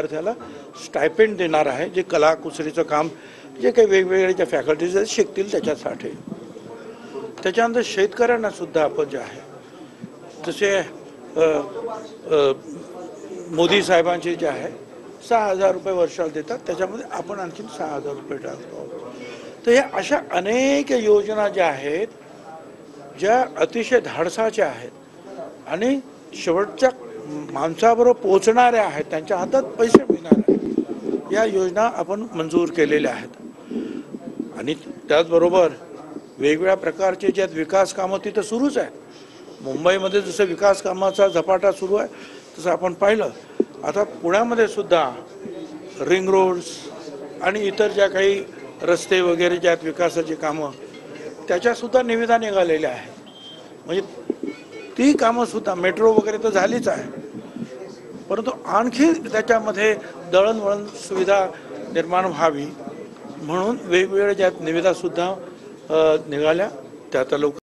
विद्यार्थ्याला स्टायपेंड देणार आहे, जे कला कुसरीचं काम जे काही वेगवेगळे ज्या फॅकल्टीज शिकतील त्याच्यासाठी. त्याच्यानंतर शेतकऱ्यांना सुद्धा आपण जे आहे तसे मोदी साहेबांचे जे आहे 6,000 रुपये वर्षाला देतात, त्याच्यामध्ये आपण आणखी 6,000 रुपये टाकतो. तर या अशा अनेक योजना ज्या आहेत ज्या अतिशय धाडसाच्या आहेत आणि शेवटच्या माणसाबरोबर पोहोचणाऱ्या आहेत, त्यांच्या हातात पैसे मिळणार आहेत, या योजना आपण मंजूर केलेल्या आहेत. आणि त्याचबरोबर वेगवेगळ्या प्रकारचे ज्या विकास कामं तिथं सुरूच आहेत. मुंबईमध्ये जसं विकास कामाचा झपाटा सुरू आहे तसं आपण पाहिलं आता पुण्यामध्ये सुद्धा रिंग रोड्स आणि इतर ज्या काही रस्ते वगैरे ज्या आहेत विकासाची कामं त्याच्यासुद्धा निविदा निघालेल्या आहेत. म्हणजे ती कामंसुद्धा मेट्रो वगैरे तर झालीच आहे, परंतु आणखी त्याच्यामध्ये दळणवळण सुविधा निर्माण व्हावी म्हणून वेगवेगळ्या ज्या निविदासुद्धा निघाल्या त्या आता लवकर